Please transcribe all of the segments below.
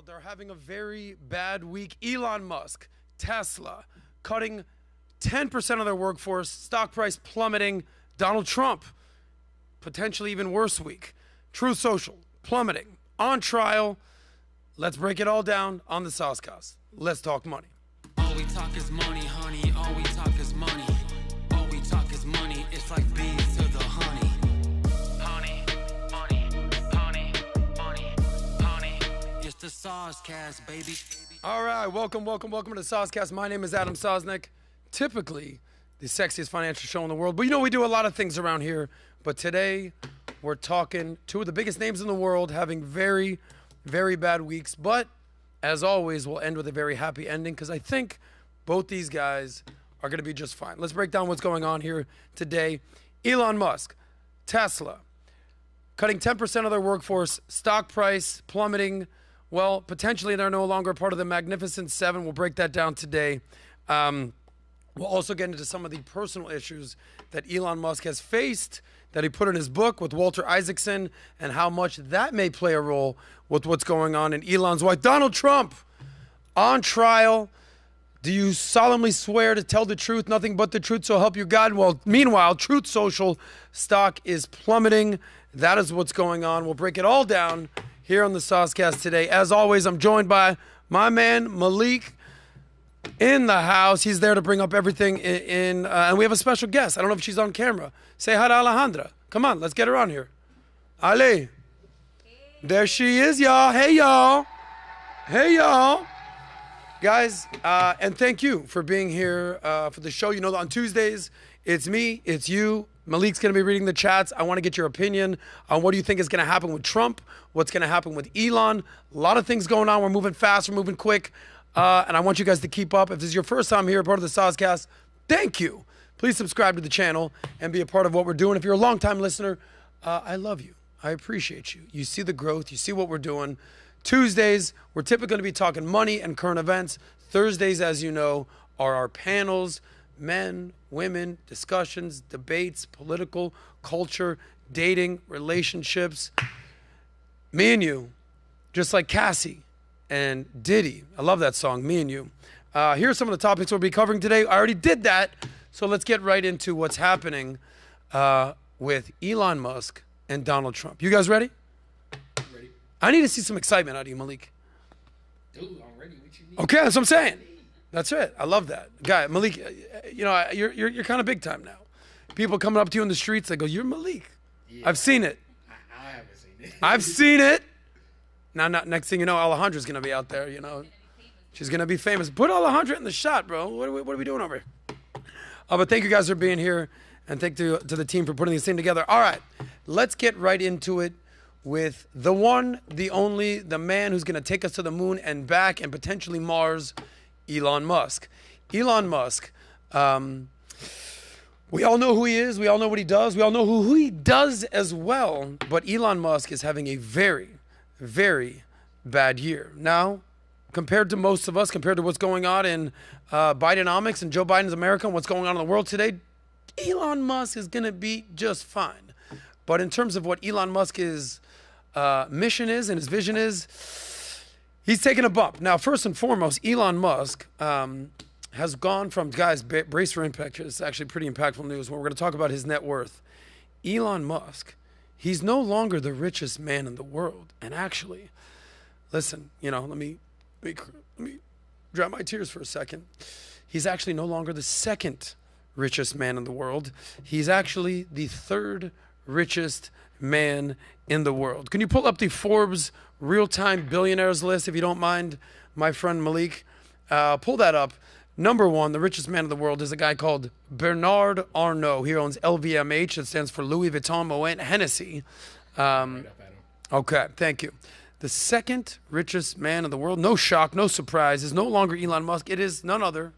world are having a very bad week. Elon Musk, Tesla, cutting 10% of their workforce, stock price plummeting. Donald Trump, potentially even worse week. Truth Social, plummeting. On trial. Let's break it all down on the SOSCAST. Let's talk money. All we talk is money, honey. All we talk is money. All we talk is money. It's like bees to the honey. Honey, money, honey, money, honey. It's the SOSCAST, baby. All right, welcome to the SOSCAST. My name is Adam Sosnick. Typically, the sexiest financial show in the world. But you know, we do a lot of things around here. But today, we're talking two of the biggest names in the world having very, very bad weeks. But as always, we'll end with a very happy ending because I think both these guys are going to be just fine. Let's break down what's going on here today. Elon Musk, Tesla, cutting 10% of their workforce, stock price plummeting. Well, potentially they're no longer part of the Magnificent Seven. We'll break that down today. We'll also get into some of the personal issues that Elon Musk has faced, that he put in his book with Walter Isaacson, and how much that may play a role with what's going on in Elon's wife. Donald Trump, on trial. Do you solemnly swear to tell the truth, nothing but the truth, so help you God? Well, meanwhile, Truth Social stock is plummeting. That is what's going on. We'll break it all down here on the SOSCAST today. As always, I'm joined by my man, Malik, in the house. He's there to bring up everything and we have a special guest. I don't know if she's on camera. Say hi to Alejandra. Come on, let's get her on here. Ale. There she is, y'all. Hey, y'all. Hey, y'all. Guys, and thank you for being here for the show. You know, on Tuesdays, it's me, it's you. Malik's going to be reading the chats. I want to get your opinion on what do you think is going to happen with Trump, what's going to happen with Elon. A lot of things going on. We're moving fast, we're moving quick. And I want you guys to keep up. If this is your first time here, part of the SOSCAST, thank you. Please subscribe to the channel and be a part of what we're doing. If you're a longtime listener, I love you. I appreciate you. You see the growth. You see what we're doing. Tuesdays, we're typically going to be talking money and current events. Thursdays, as you know, are our panels, men, women, discussions, debates, political, culture, dating, relationships. Me and you, just like Cassie and Diddy. I love that song, Me and You. Here are some of the topics we'll be covering today. I already did that, so let's get right into what's happening with Elon Musk and Donald Trump. You guys ready? Ready. I need to see some excitement out of you, Malik. Dude, I'm ready. What you need? Okay, that's what I'm saying. That's it. I love that. Guy, Malik, you know, you're kind of big time now. People coming up to you in the streets, they go, "You're Malik." Yeah, I've seen it. I haven't seen it. I've seen it. Now, next thing you know, Alejandra's going to be out there, you know. She's going to be famous. Put Alejandra in the shot, bro. What are we doing over here? But thank you guys for being here, and thank you to the team for putting this thing together. All right, let's get right into it with the one, the only, the man who's going to take us to the moon and back and potentially Mars, Elon Musk. Elon Musk, we all know who he is. We all know what he does. We all know who he does as well. But Elon Musk is having a very, very bad year. Now, compared to most of us, compared to what's going on in Bidenomics and Joe Biden's America and what's going on in the world today, Elon Musk is going to be just fine. But in terms of what Elon Musk's mission is and his vision is, he's taking a bump. Now, first and foremost, Elon Musk has gone from, guys, brace for impact. It's actually pretty impactful news when we're going to talk about his net worth. Elon Musk, he's no longer the richest man in the world. And actually, listen, you know, let me dry my tears for a second. He's actually no longer the second richest man in the world. He's actually the third richest man in the world. Can you pull up the Forbes real-time billionaires list, if you don't mind, my friend Malik? Pull that up. Number one, the richest man in the world is a guy called Bernard Arnault. He owns LVMH. That stands for Louis Vuitton Moet Hennessy. Okay, thank you. The second richest man in the world, no shock, no surprise, is no longer Elon Musk. It is none other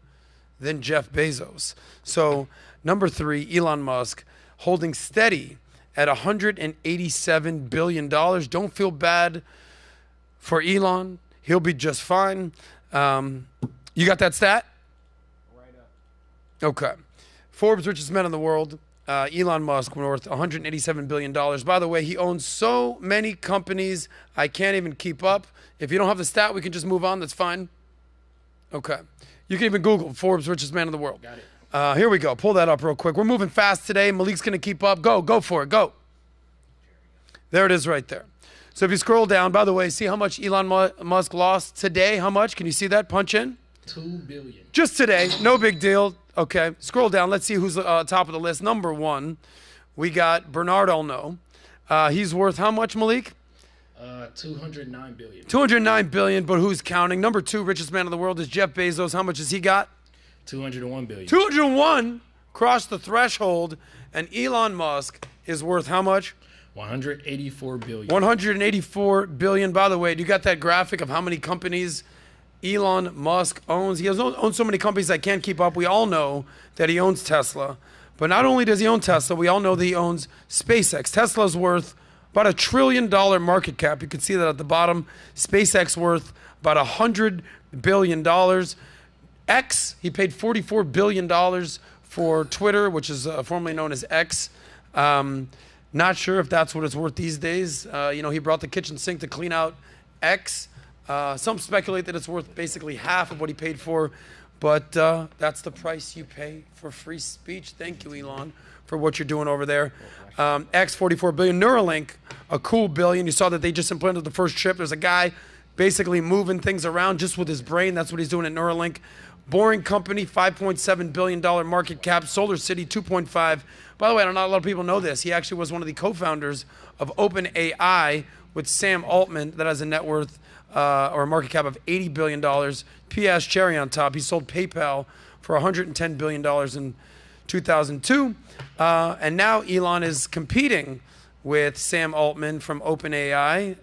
than Jeff Bezos. So, number three, Elon Musk, holding steady at $187 billion. Don't feel bad for Elon. He'll be just fine. You got that stat? Right up. Okay. Forbes richest men in the world. Elon Musk worth $187 billion. By the way, he owns so many companies, I can't even keep up. If you don't have the stat, we can just move on. That's fine. Okay. You can even Google Forbes richest man in the world. Got it. Here we go. Pull that up real quick. We're moving fast today. Malik's going to keep up. Go for it. Go. There it is right there. So if you scroll down, by the way, see how much Elon Musk lost today? How much? Can you see that? Punch in. $2 billion. Just today. No big deal. Okay. Scroll down. Let's see who's top of the list. Number one, we got Bernard Arnault. He's worth how much, Malik? $209 billion. $209 billion, but who's counting? Number two, richest man in the world is Jeff Bezos. How much has he got? $201 billion. 201 crossed the threshold, and Elon Musk is worth how much? $184 billion. 184 billion. By the way, do you got that graphic of how many companies Elon Musk owns? He owns so many companies I can't keep up. We all know that he owns Tesla, but not only does he own Tesla, we all know that he owns SpaceX. Tesla's worth about $1 trillion market cap. You can see that at the bottom. SpaceX worth about $100 billion. X, he paid $44 billion for Twitter, which is formerly known as X. Not sure if that's what it's worth these days. He brought the kitchen sink to clean out X. Some speculate that it's worth basically half of what he paid for, but that's the price you pay for free speech. Thank you, Elon, for what you're doing over there. X, $44 billion. Neuralink, a cool billion. You saw that they just implanted the first chip. There's a guy basically moving things around just with his brain. That's what he's doing at Neuralink. Boring Company, $5.7 billion market cap. Solar City, 2.5. By the way, not a lot of people know this. He actually was one of the co-founders of OpenAI with Sam Altman, that has a net worth or a market cap of $80 billion. P.S. cherry on top. He sold PayPal for $110 billion in 2002. And now Elon is competing with Sam Altman from OpenAI.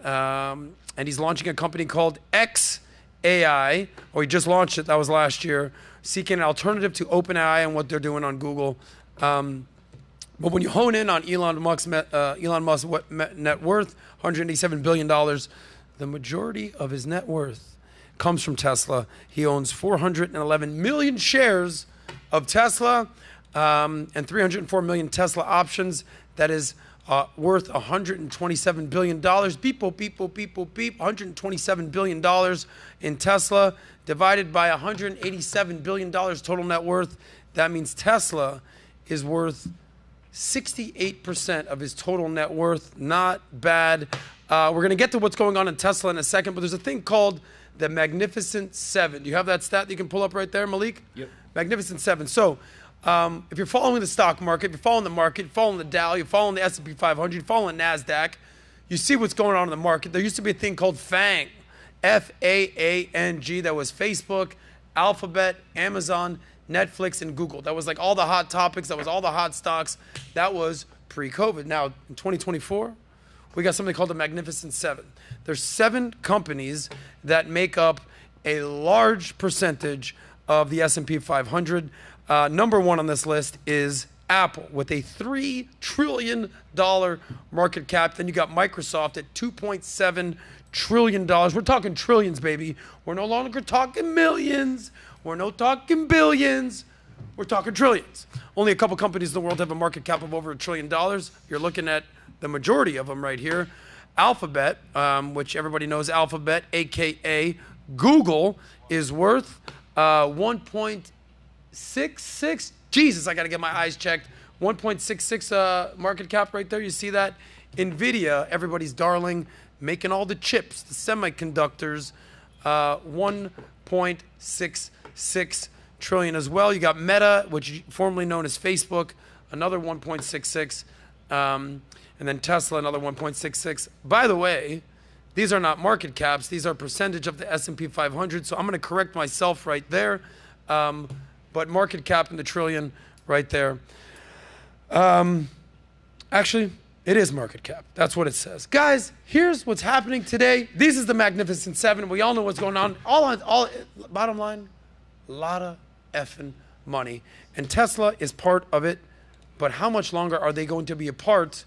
And he's launching a company called XAI. He just launched it. That was last year. Seeking an alternative to OpenAI and what they're doing on Google. But when you hone in on Elon Musk's net worth, $187 billion, the majority of his net worth comes from Tesla. He owns 411 million shares of Tesla and 304 million Tesla options. That is worth $127 billion. Beep, boop, beep, boop, beep, boop, beep. $127 billion in Tesla divided by $187 billion total net worth. That means Tesla is worth 68% of his total net worth. Not bad. We're going to get to what's going on in Tesla in a second, but there's a thing called the Magnificent Seven. Do you have that stat that you can pull up right there, Malik? Yep. Magnificent Seven. So if you're following the stock market, if you're following the market, you're following the Dow, you're following the S&P 500, you're following NASDAQ, you see what's going on in the market. There used to be a thing called FANG, F-A-A-N-G, that was Facebook, Alphabet, Amazon, Netflix, and Google. That was like all the hot topics. That was all the hot stocks. That was pre-COVID. Now, in 2024, we got something called the Magnificent Seven. There's 7 companies that make up a large percentage of the S&P 500. Number one on this list is Apple with a $3 trillion market cap. Then you got Microsoft at $2.7 trillion. We're talking trillions, baby. We're no longer talking millions. We're not talking billions. We're talking trillions. Only a couple companies in the world have a market cap of over $1 trillion. You're looking at the majority of them right here. Alphabet, which everybody knows Alphabet, a.k.a. Google, is worth 1.66. Jesus, I got to get my eyes checked. 1.66 market cap right there. You see that? NVIDIA, everybody's darling, making all the chips, the semiconductors, 1.66 trillion as well. You got Meta, which formerly known as Facebook, another 1.66, and then Tesla, another 1.66. By the way, these are not market caps. These are percentage of the S&P 500. So I'm going to correct myself right there. But market cap in the trillion right there. Actually, it is market cap. That's what it says. Guys, here's what's happening today. This is the Magnificent Seven. We all know what's going on. Bottom line, a lot of effing money. And Tesla is part of it. But how much longer are they going to be a part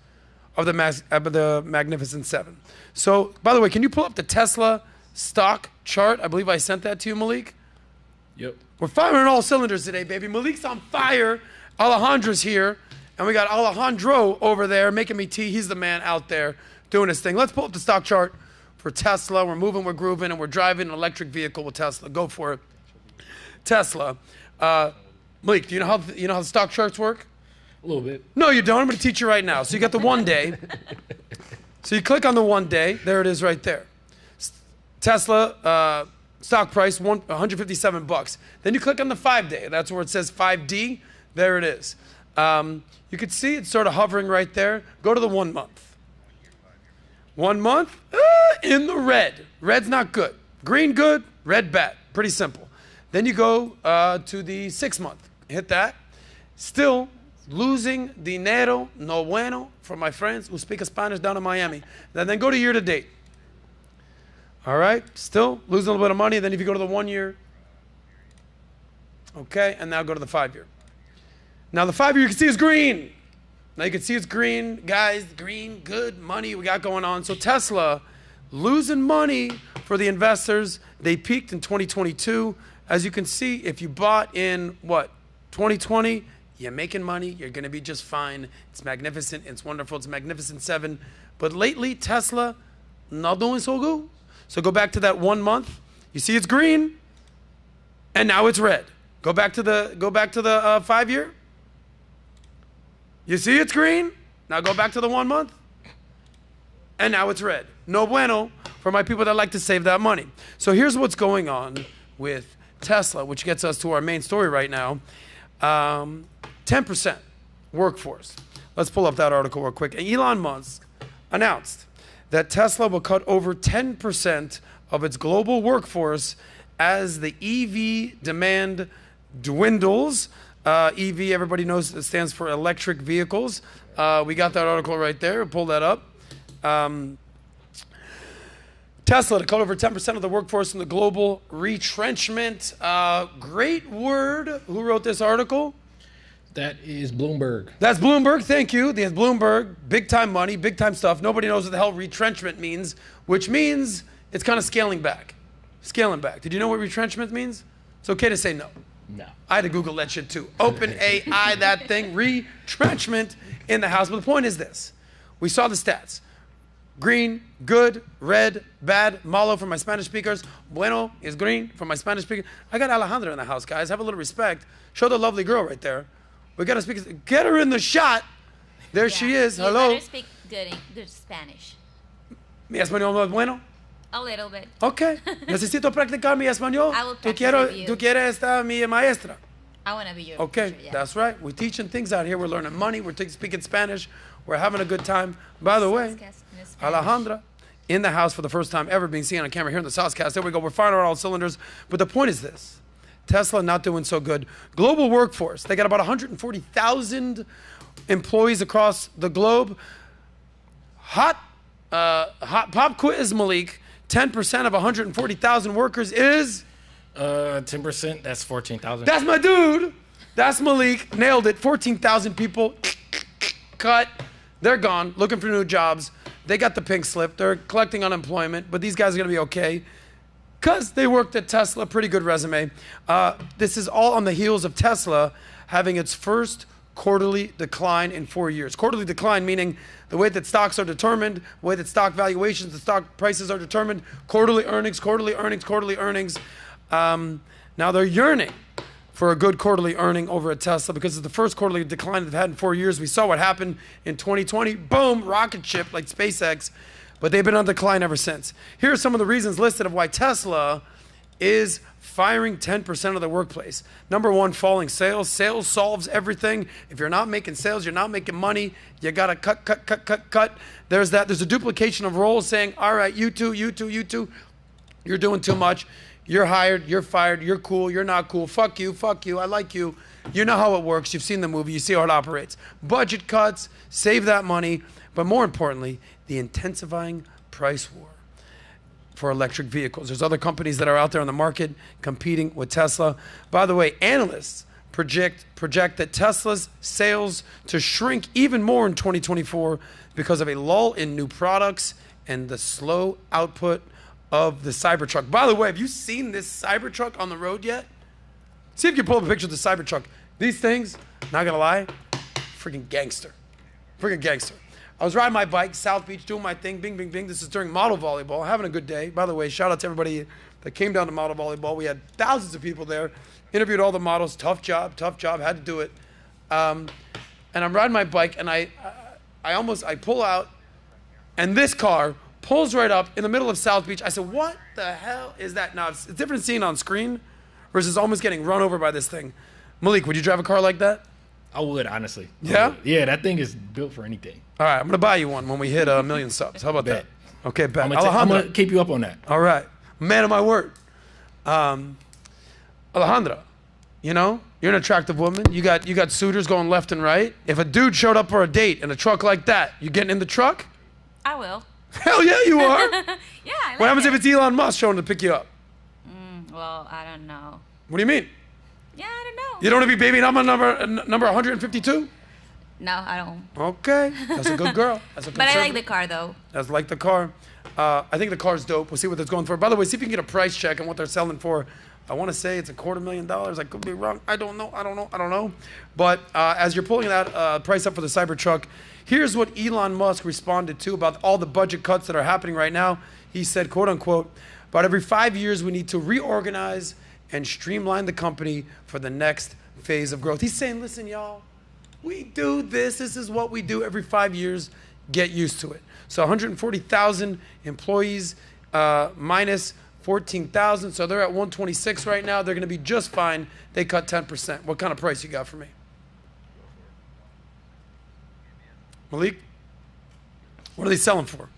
of the Magnificent Seven? So, by the way, can you pull up the Tesla stock chart? I believe I sent that to you, Malik. Yep. We're firing on all cylinders today, baby. Malik's on fire. Alejandra's here. And we got Alejandro over there making me tea. He's the man out there doing his thing. Let's pull up the stock chart for Tesla. We're moving, we're grooving, and we're driving an electric vehicle with Tesla. Go for it. Tesla. Malik, do you know how the stock charts work? A little bit. No, you don't. I'm going to teach you right now. So you got the 1 day. So you click on the 1 day. There it is right there. Tesla stock price, $157. Then you click on the 5 day. That's where it says 5D. There it is. You can see it's sort of hovering right there. Go to the 1 month. 1 month in the red. Red's not good. Green good, red bad. Pretty simple. Then you go to the 6 month. Hit that. Still losing dinero, no bueno, for my friends who speak Spanish down in Miami. Then go to year to date. All right, still losing a little bit of money. Then if you go to the 1 year, okay, and now go to the 5 year. Now the 5 year you can see is green. Now you can see it's green, guys, green, good money we got going on. So Tesla losing money for the investors. They peaked in 2022. As you can see, if you bought in 2020, you're making money, you're gonna be just fine. It's magnificent, it's wonderful, it's Magnificent 7. But lately, Tesla not doing so good. So go back to that 1 month. You see it's green, and now it's red. Go back to the 5 year. You see it's green. Now go back to the 1 month, and now it's red. No bueno for my people that like to save that money. So here's what's going on with Tesla, which gets us to our main story right now. 10% workforce. Let's pull up that article real quick. Elon Musk announced that Tesla will cut over 10% of its global workforce as the EV demand dwindles. EV, everybody knows, it stands for electric vehicles. We got that article right there. Pull that up. Tesla to cut over 10% of the workforce in the global retrenchment. Great word. Who wrote this article? That is Bloomberg. That's Bloomberg. Thank you. There's Bloomberg. Big time money, big time stuff. Nobody knows what the hell retrenchment means, which means it's kind of scaling back. Scaling back. Did you know what retrenchment means? It's okay to say no. No. I had to Google that shit too. Open AI, that thing. Retrenchment in the house. But the point is this. We saw the stats. Green, good, red, bad, malo for my Spanish speakers. Bueno is green for my Spanish speakers. I got Alejandra in the house, guys. Have a little respect. Show the lovely girl right there. We got to speak. Get her in the shot. There she is. You Hello. better speak good Spanish. Mi español no es bueno. A little bit. Okay. Necesito practicar mi español. I will practice with you. Tú quieres estar mi maestra. I want to be your Okay, teacher, yeah. that's right. We're teaching things out here. We're learning money. We're speaking Spanish. We're having a good time. By the way, SOSCAST in Spanish. Alejandra in the house for the first time ever being seen on camera here in the SOSCAST. There we go. We're firing on all cylinders. But the point is this. Tesla not doing so good. Global workforce. They got about 140,000 employees across the globe. Hot pop quiz, Malik. 10% of 140,000 workers is... 10%, that's 14,000. That's my dude. That's Malik. Nailed it. 14,000 people cut. They're gone, looking for new jobs. They got the pink slip. They're collecting unemployment, but these guys are going to be okay because they worked at Tesla. Pretty good resume. This is all on the heels of Tesla having its first quarterly decline in 4 years. Quarterly decline meaning the way that stocks are determined, the way that stock valuations, the stock prices are determined, quarterly earnings, quarterly earnings, quarterly earnings. Now they're yearning for a good quarterly earning over at Tesla because it's the first quarterly decline they've had in 4 years. We saw what happened in 2020. Boom, rocket ship like SpaceX. But they've been on decline ever since. Here are some of the reasons listed of why Tesla is firing 10% of the workplace. Number one, falling sales. Sales solves everything. If you're not making sales, you're not making money. You got to cut. There's that. There's a duplication of roles saying, all right, you two, you're doing too much. You're hired, you're fired, you're cool, you're not cool. Fuck you, I like you. You know how it works. You've seen the movie. You see how it operates. Budget cuts, save that money. But more importantly, the intensifying price war for electric vehicles. There's other companies that are out there on the market competing with Tesla. By the way, analysts project that Tesla's sales to shrink even more in 2024 because of a lull in new products and the slow output of the Cybertruck. By the way, have you seen this Cybertruck on the road yet? See if you pull up a picture of the Cybertruck. These things, not gonna lie, freaking gangster. Freaking gangster. I was riding my bike, South Beach, doing my thing, bing, bing, bing. This is during model volleyball, having a good day. By the way, shout out to everybody that came down to model volleyball. We had thousands of people there, interviewed all the models. Tough job, had to do it. And I'm riding my bike, and I pull out, and this car pulls right up in the middle of South Beach. I said, what the hell is that? Now, it's different seeing on screen versus almost getting run over by this thing. Malik, would you drive a car like that? I would, honestly. Yeah? Yeah, that thing is built for anything. All right, I'm going to buy you one when we hit 1 million subs. How about Bet. that? Okay, bet. I'm going to keep you up on that. All right. Man of my word. Alejandra, you know, you're an attractive woman. You got suitors going left and right. If a dude showed up for a date in a truck like that, you getting in the truck? I will. Hell yeah, you are. Yeah, I like What happens it. if it's Elon Musk showing to pick you up? Well, I don't know. What do you mean? Yeah, I don't know. You don't want to be baby number 152? No, I don't. Okay, that's a good girl. That's a But I like conservative. the car though. That's like the car. I think the car's dope. We'll see what it's going for. By the way, see if you can get a price check on what they're selling for. I want to say it's $250,000. I could be wrong. I don't know. But as you're pulling that price up for the Cybertruck, here's what Elon Musk responded to about all the budget cuts that are happening right now. He said, quote unquote, about every 5 years we need to reorganize and streamline the company for the next phase of growth. He's saying, listen, y'all, we do this. This is what we do every 5 years. Get used to it. So 140,000 employees minus 14,000. So they're at 126 right now. They're going to be just fine. They cut 10%. What kind of price you got for me? Malik? What are they selling for?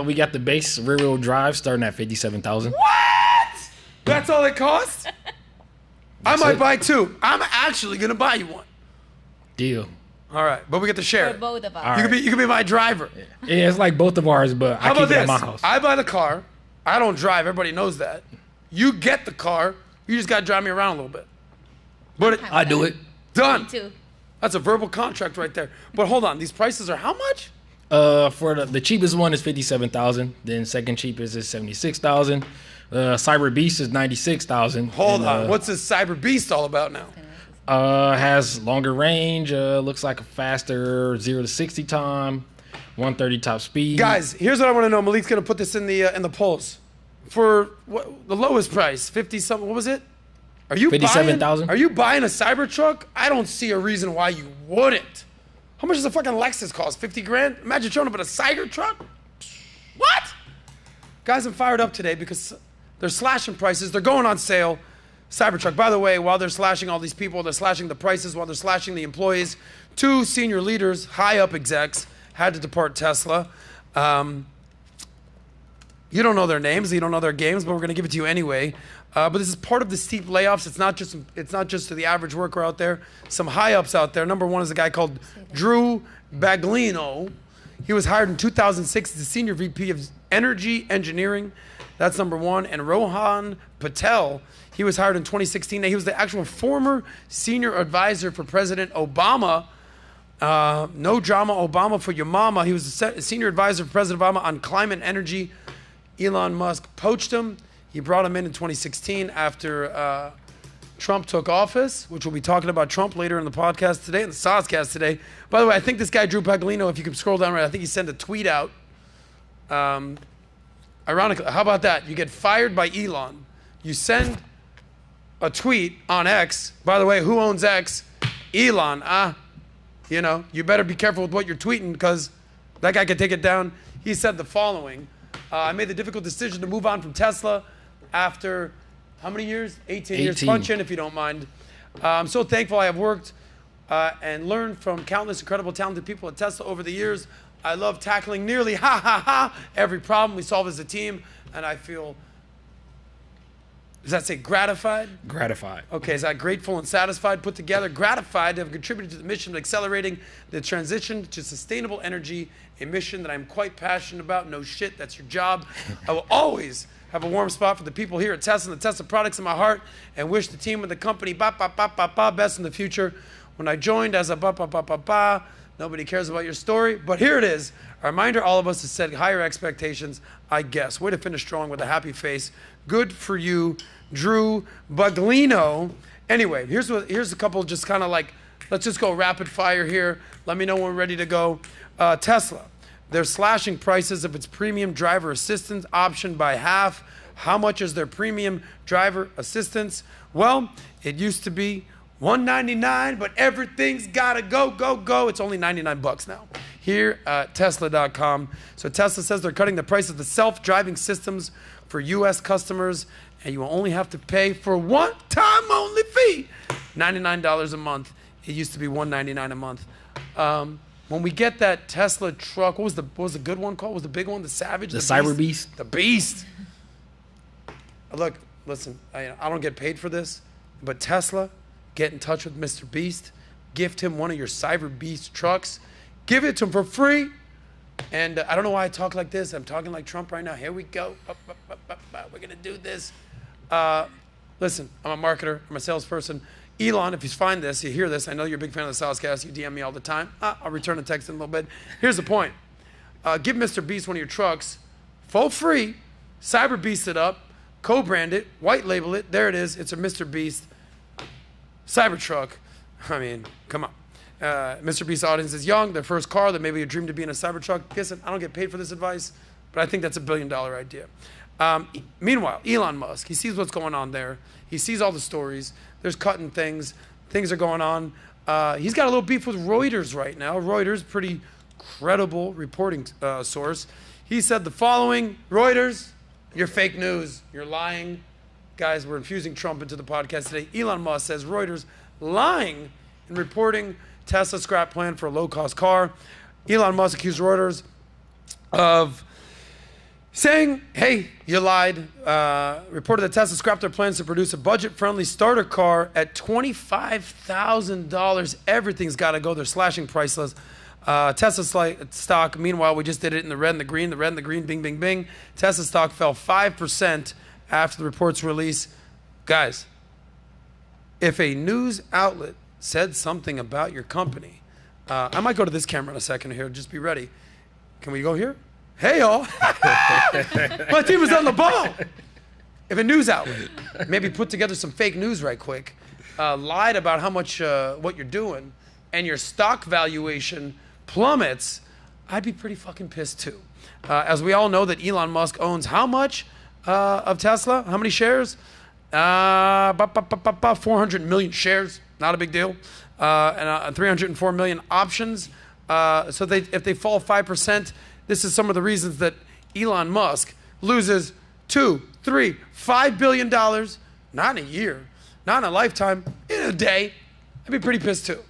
We got the base rear-wheel drive starting at $57,000. What? That's all it costs? I might it. buy two. I'm actually going to buy you one. Deal. All right, but we get to share For it. both of us. All You right. can be my driver. Yeah, it's like both of ours, but How I keep about it this? at my house. I buy the car. I don't drive. Everybody knows that. You get the car. You just got to drive me around a little bit. But I do it. done. Me too. That's a verbal contract right there. But hold on. These prices are how much? For the cheapest one is $57,000. Then second cheapest is $76,000. Cyber Beast is $96,000. Hold And, on. What's this Cyber Beast all about now? Has longer range. Looks like a faster 0 to 60 time. 130 top speed. Guys, here's what I want to know. Malik's going to put this in the polls. For what, the lowest price, 50 something. What was it? Are you 57,000. Are you buying a Cybertruck? I don't see a reason why you wouldn't. How much does a fucking Lexus cost? 50 grand? Imagine showing up in a Cybertruck. What? Guys, I'm fired up today because they're slashing prices. They're going on sale. Cybertruck. By the way, while they're slashing all these people, they're slashing the prices while they're slashing the employees. 2 senior leaders, high up execs, had to depart Tesla. You don't know their names, you don't know their games, but we're going to give it to you anyway. But this is part of the steep layoffs. It's not just to the average worker out there. Some high ups out there. Number one is a guy called Drew Baglino. He was hired in 2006 as the senior VP of Energy Engineering. That's number one. And Rohan Patel, he was hired in 2016. He was the actual former senior advisor for President Obama. No drama, Obama for your mama. He was the senior advisor for President Obama on climate and energy. Elon Musk poached him. He brought him in 2016 after Trump took office, which we'll be talking about Trump later in the podcast today, in the SOSCAST today. By the way, I think this guy, Drew Paglino, if you can scroll down right, I think he sent a tweet out. Ironically, how about that? You get fired by Elon. You send a tweet on X. By the way, who owns X? Elon. You know, you better be careful with what you're tweeting because that guy could take it down. He said the following. I made the difficult decision to move on from Tesla after how many years? 18 years. 18. Punch in if you don't mind. I'm so thankful I have worked and learned from countless incredible, talented people at Tesla over the years. I love tackling nearly every problem we solve as a team, and I feel, does that say gratified? Gratified. Okay, is that grateful and satisfied put together? Gratified to have contributed to the mission of accelerating the transition to sustainable energy, a mission that I'm quite passionate about. No shit, that's your job. I will always have a warm spot for the people here at Tesla and the Tesla products in my heart, and wish the team and the company best in the future. When I joined as a nobody cares about your story, but here it is. A reminder all of us to set higher expectations, I guess. Way to finish strong with a happy face. Good for you, Drew Baglino. Anyway, here's a couple just kind of like Let's just go rapid fire here. Let me know when we're ready to go. Tesla, they're slashing prices of its premium driver assistance option by half. How much is their premium driver assistance? Well, it used to be $199, but everything's gotta go. It's only $99 now. Here at Tesla.com. So Tesla says they're cutting the price of the self-driving systems for U.S. customers, and you will only have to pay for one-time only fee, $99 a month. It used to be $199 a month. When we get that Tesla truck, what was the good one called? What was the big one? The Savage? The Cyber Beast? The Beast. Look, listen, I don't get paid for this, but Tesla, get in touch with Mr. Beast. Gift him one of your Cyber Beast trucks. Give it to him for free. And I don't know why I talk like this. I'm talking like Trump right now. Here we go. We're going to do this. Listen, I'm a marketer. I'm a salesperson. Elon, if you find this, you hear this, I know you're a big fan of the SOSCAST. You DM me all the time. I'll return a text in a little bit. Here's the point. Give Mr. Beast one of your trucks for free. Cyber Beast it up. Co-brand it. White label it. There it is. It's a Mr. Beast Cybertruck. I mean, come on. Mr. Beast's audience is young. Their first car, that maybe a dream to be in a Cybertruck. Listen, I don't get paid for this advice, but I think that's $1 billion idea. Meanwhile, Elon Musk, he sees what's going on there. He sees all the stories. There's cutting things. Things are going on. He's got a little beef with Reuters right now. Reuters, pretty credible reporting source. He said the following: Reuters, you're fake news. You're lying. Guys, we're infusing Trump into the podcast today. Elon Musk says Reuters lying in reporting Tesla scrap plan for a low-cost car. Elon Musk accused Reuters of saying, hey, you lied. Reported that Tesla scrapped their plans to produce a budget-friendly starter car at $25,000. Everything's got to go. They're slashing prices. Tesla stock, meanwhile, we just did it in the red and the green. The red and the green, bing, bing, bing. Tesla stock fell 5% after the report's release. Guys, if a news outlet said something about your company, I might go to this camera in a second here. Just be ready. Can we go here? Hey, y'all. My team is on the ball. If a news outlet maybe put together some fake news right quick, lied about how much, what you're doing, and your stock valuation plummets, I'd be pretty fucking pissed too. As we all know that Elon Musk owns how much of Tesla? How many shares? 400 million shares. Not a big deal. And 304 million options. So if they fall 5%, this is some of the reasons that Elon Musk loses $2, $3, $5 billion, not in a year, not in a lifetime, in a day. I'd be pretty pissed too.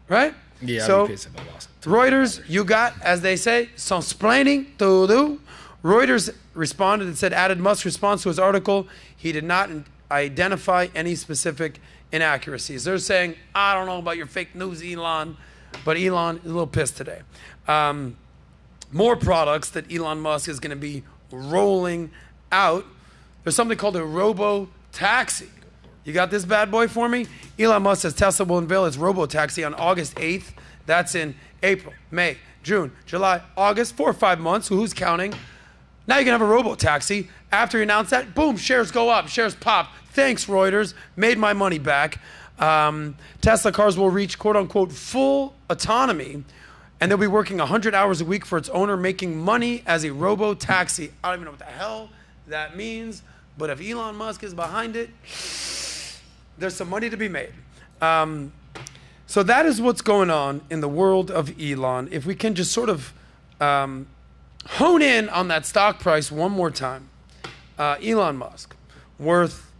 Right? Yeah, so, I'd be pissed if I lost. Reuters, you got, as they say, some splaining to do. Reuters responded and said, added Musk's response to his article, he did not identify any specific inaccuracies. They're saying, I don't know about your fake news, Elon, but Elon is a little pissed today. More products that Elon Musk is going to be rolling out. There's something called a robo-taxi. You got this bad boy for me? Elon Musk says Tesla will unveil its robo-taxi on August 8th. That's in April, May, June, July, August, 4 or 5 months. Who's counting? Now you can have a robo-taxi. After you announce that, boom, shares go up, shares pop. Thanks, Reuters. Made my money back. Tesla cars will reach, quote unquote, full autonomy, and they'll be working 100 hours a week for its owner, making money as a robo-taxi. I don't even know what the hell that means, but if Elon Musk is behind it, there's some money to be made. So that is what's going on in the world of Elon. If we can just sort of hone in on that stock price one more time. Elon Musk, worth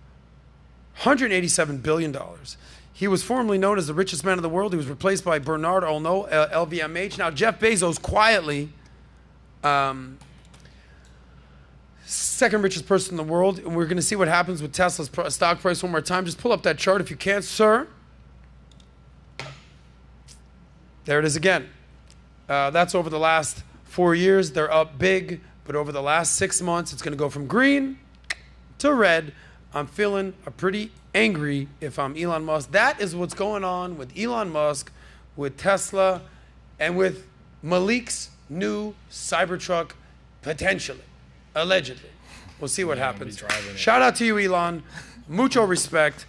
$187 billion. He was formerly known as the richest man in the world. He was replaced by Bernard Arnault, LVMH. Now, Jeff Bezos, quietly, second richest person in the world. And we're going to see what happens with Tesla's stock price one more time. Just pull up that chart if you can, sir. There it is again. That's over the last 4 years. They're up big. But over the last 6 months, it's going to go from green to red. I'm feeling pretty angry if I'm Elon Musk. That is what's going on with Elon Musk, with Tesla, and with Malik's new Cybertruck, potentially, allegedly. We'll see what happens. Shout out to you, Elon. Mucho respect.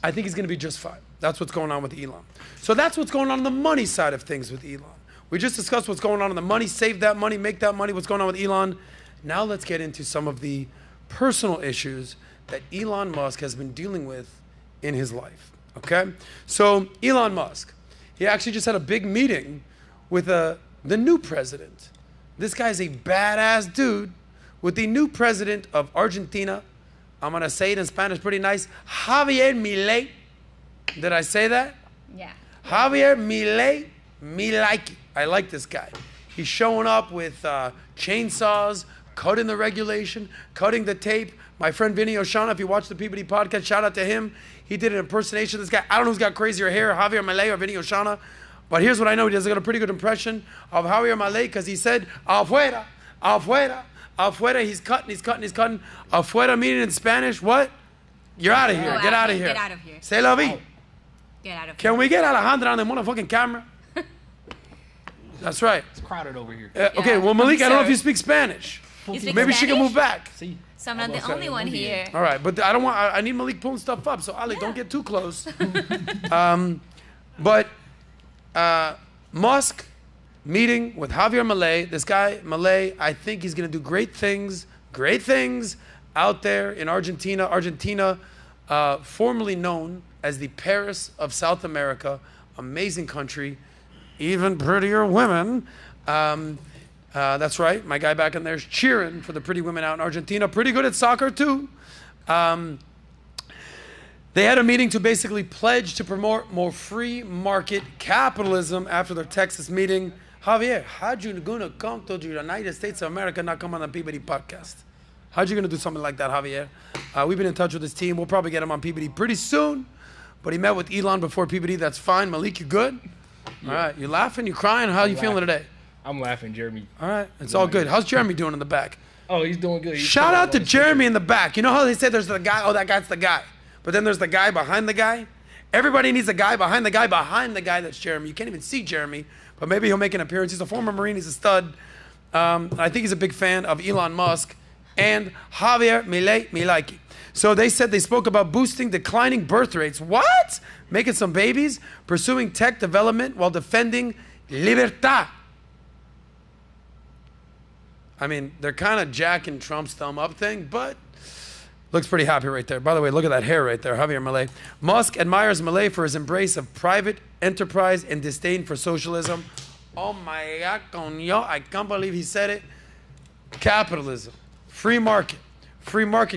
I think he's going to be just fine. That's what's going on with Elon. So that's what's going on the money side of things with Elon. We just discussed what's going on in the money, save that money, make that money, what's going on with Elon. Now let's get into some of the personal issues that Elon Musk has been dealing with in his life, okay? So Elon Musk, he actually just had a big meeting with the new president. This guy's a badass dude with the new president of Argentina. I'm gonna say it in Spanish pretty nice. Javier Milei. Did I say that? Yeah. Javier Milei. Milei. I like this guy. He's showing up with chainsaws, cutting the regulation, cutting the tape. My friend Vinny Oshana, if you watch the Peabody podcast, shout out to him. He did an impersonation of this guy. I don't know who's got crazier hair, Javier Milei or Vinny Oshana. But here's what I know. He does a pretty good impression of Javier Milei because he said, afuera, afuera, afuera. He's cutting. Afuera meaning in Spanish, what? You're out of here. Go Get out of here. here. Get out of here. C'est la vie. Get out of here. Can we get Alejandra on the motherfucking camera? That's right. It's crowded over here. Okay, Yeah. well, Malik, I don't know if Sorry. you speak Spanish. You speak Maybe she can Spanish? move back. See, So I'm not the only one here. All right, but I don't want. I need Malik pulling stuff up. So Ali, don't get too close. But Musk meeting with Javier Milei. This guy Milei, I think he's going to do great things out there in Argentina. Argentina, formerly known as the Paris of South America, amazing country, even prettier women. That's right. My guy back in there is cheering for the pretty women out in Argentina. Pretty good at soccer, too. They had a meeting to basically pledge to promote more free market capitalism after their Texas meeting. Javier, how'd you gonna come to the United States of America and not come on the Peabody podcast? How'd you gonna do something like that, Javier? We've been in touch with his team. We'll probably get him on Peabody pretty soon. But he met with Elon before Peabody. That's fine. Malik, you good? All right. You laughing? You crying? How you feeling today? I'm laughing, Jeremy. All right. It's all good. How's Jeremy doing in the back? Oh, he's doing good. He's Shout out to putting Jeremy in the back. You know how they say there's the guy, oh, that guy's the guy. But then there's the guy behind the guy. Everybody needs a guy behind the guy that's Jeremy. You can't even see Jeremy, but maybe he'll make an appearance. He's a former Marine. He's a stud. I think he's a big fan of Elon Musk and Javier Milei. So they said they spoke about boosting declining birth rates. What? Making some babies, pursuing tech development while defending libertad. I mean, they're kind of jacking Trump's thumb up thing, but looks pretty happy right there. By the way, look at that hair right there, Javier Milei. Musk admires Milei for his embrace of private enterprise and disdain for socialism. Oh my God, coño, I can't believe he said it. Capitalism, free market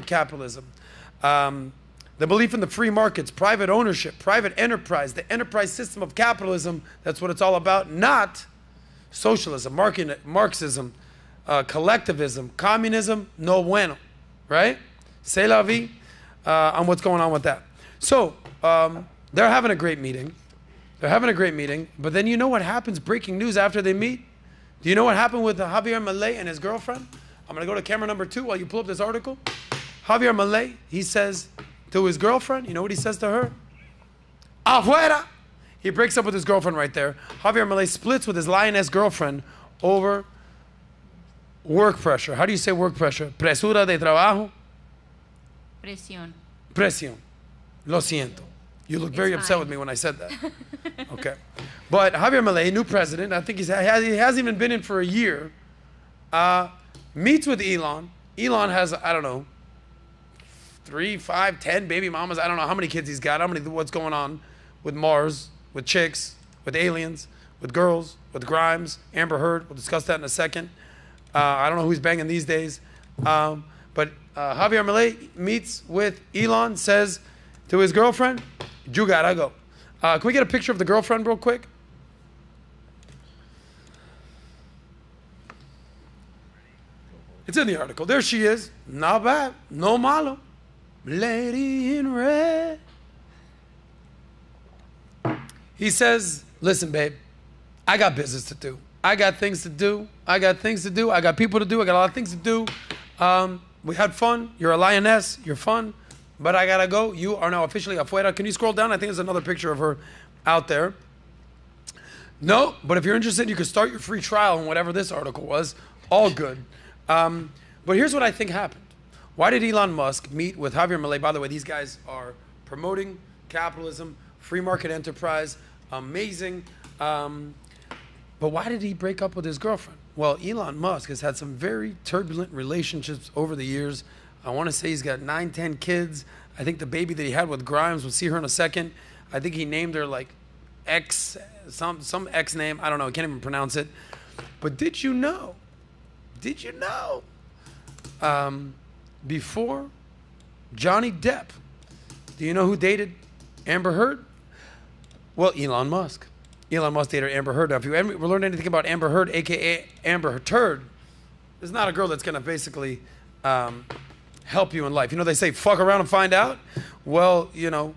capitalism. The belief in the free markets, private ownership, private enterprise, the enterprise system of capitalism, that's what it's all about, not socialism, Marxism, collectivism, communism, no bueno, right? C'est la vie on what's going on with that. So they're having a great meeting. But then you know what happens, breaking news after they meet? Do you know what happened with Javier Milei and his girlfriend? I'm going to go to camera number 2 while you pull up this article. Javier Milei, he says to his girlfriend, you know what he says to her? Afuera! He breaks up with his girlfriend right there. Javier Milei splits with his lioness girlfriend over work pressure. How do you say work pressure? Presura de trabajo? Presión. Lo siento. You look very upset with me when I said that. Okay. But Javier Milei, new president, I think he hasn't even been in for a year, meets with Elon. Elon has, I don't know, 3, 5, 10 baby mamas. I don't know how many kids he's got, what's going on with Mars, with chicks, with aliens, with girls, with Grimes, Amber Heard. We'll discuss that in a second. I don't know who's banging these days. But Javier Milei meets with Elon, says to his girlfriend, you gotta go. Can we get a picture of the girlfriend real quick? It's in the article. There she is. Not bad. No malo. Lady in red. He says, listen, babe, I got business to do. I got things to do. I got people to do. I got a lot of things to do. We had fun. You're a lioness. You're fun. But I gotta go. You are now officially afuera. Can you scroll down? I think there's another picture of her out there. No, but if you're interested, you can start your free trial on whatever this article was. All good. But here's what I think happened. Why did Elon Musk meet with Javier Milei? By the way, these guys are promoting capitalism, free market enterprise, amazing. But why did he break up with his girlfriend? Well, Elon Musk has had some very turbulent relationships over the years. I want to say he's got 9, 10 kids. I think the baby that he had with Grimes, we'll see her in a second. I think he named her like X, some X name. I don't know. I can't even pronounce it. But did you know? Before Johnny Depp, do you know who dated Amber Heard? Well, Elon Musk. Elon Musk dated Amber Heard. Now, if you ever learned anything about Amber Heard, a.k.a. Amber Turd, there's not a girl that's going to basically help you in life. You know, they say, fuck around and find out. Well, you know,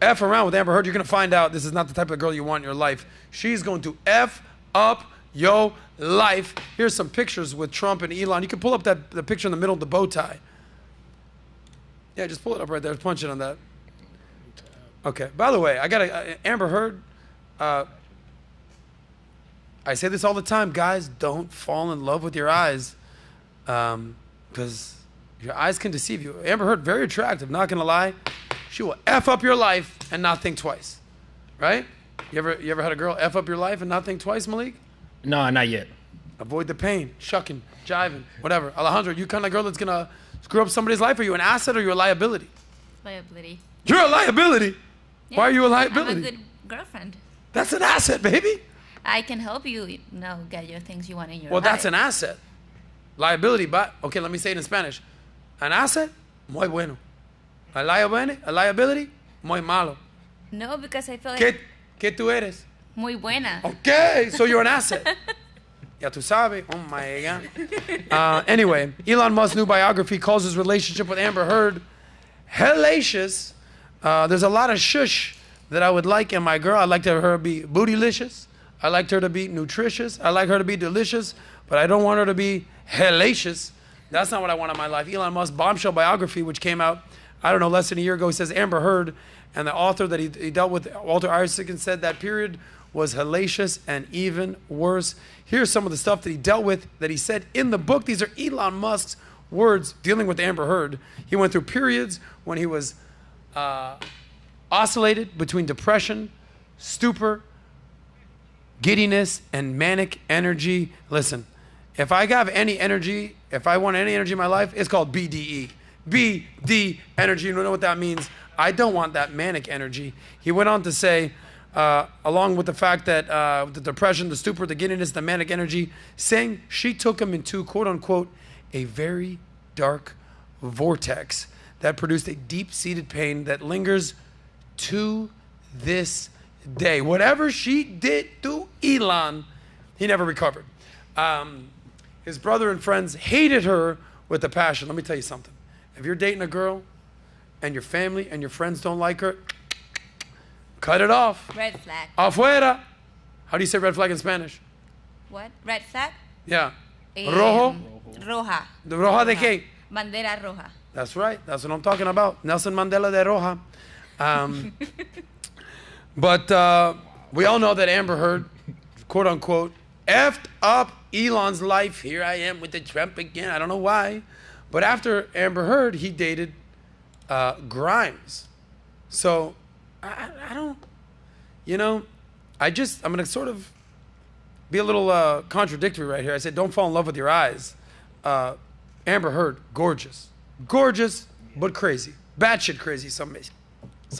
F around with Amber Heard, you're going to find out this is not the type of girl you want in your life. She's going to F up your life. Here's some pictures with Trump and Elon. You can pull up the picture in the middle of the bow tie. Yeah, just pull it up right there. Punch it on that. Okay. By the way, I got Amber Heard. I say this all the time, guys. Don't fall in love with your eyes, because your eyes can deceive you. Amber Heard, very attractive. Not gonna lie, she will F up your life and not think twice. Right? You ever had a girl F up your life and not think twice, Malik? No, not yet. Avoid the pain, shucking, jiving, whatever. Alejandro, you kind of girl that's gonna screw up somebody's life? Are you an asset or are you a liability? Liability. You're a liability. Yeah, Why are you a liability? I'm a good girlfriend. That's an asset, baby. I can help you, get your things you want in your Well, life. that's an asset. Liability, but okay, let me say it in Spanish. An asset, muy bueno. A liability, muy malo. No, because I feel like ¿Qué tú eres? muy buena. Okay, so you're an asset. Ya tú sabes. Oh my God. Anyway, Elon Musk's new biography calls his relationship with Amber Heard hellacious. There's a lot of shush that I would like in my girl. I'd like her to be bootylicious. I liked her to be nutritious. I like her to be delicious, but I don't want her to be hellacious. That's not what I want in my life. Elon Musk's bombshell biography, which came out, I don't know, less than a year ago, he says Amber Heard and the author that he dealt with, Walter Isaacson, said that period was hellacious and even worse. Here's some of the stuff that he dealt with that he said in the book. These are Elon Musk's words dealing with Amber Heard. He went through periods when he was oscillated between depression, stupor, giddiness, and manic energy. Listen, if I have any energy, if I want any energy in my life, it's called BDE. BD energy, you don't know what that means. I don't want that manic energy. He went on to say, along with the fact that the depression, the stupor, the giddiness, the manic energy, saying she took him into, quote unquote, a very dark vortex that produced a deep-seated pain that lingers to this day. Whatever she did to Elon, he never recovered. His brother and friends hated her with a passion. Let me tell you something. If you're dating a girl and your family and your friends don't like her, cut it off. Red flag. Afuera. How do you say red flag in Spanish? What? Red flag? Yeah. Rojo. Roja. The roja de qué? Bandera roja. That's right. That's what I'm talking about. Nelson Mandela de Roja. But we all know that Amber Heard, quote unquote, effed up Elon's life. Here I am with the Trump again. I don't know why. But after Amber Heard, he dated Grimes. So I don't, I'm going to sort of be a little contradictory right here. I said, don't fall in love with your eyes. Amber Heard, gorgeous. Gorgeous, but crazy. Batshit crazy, some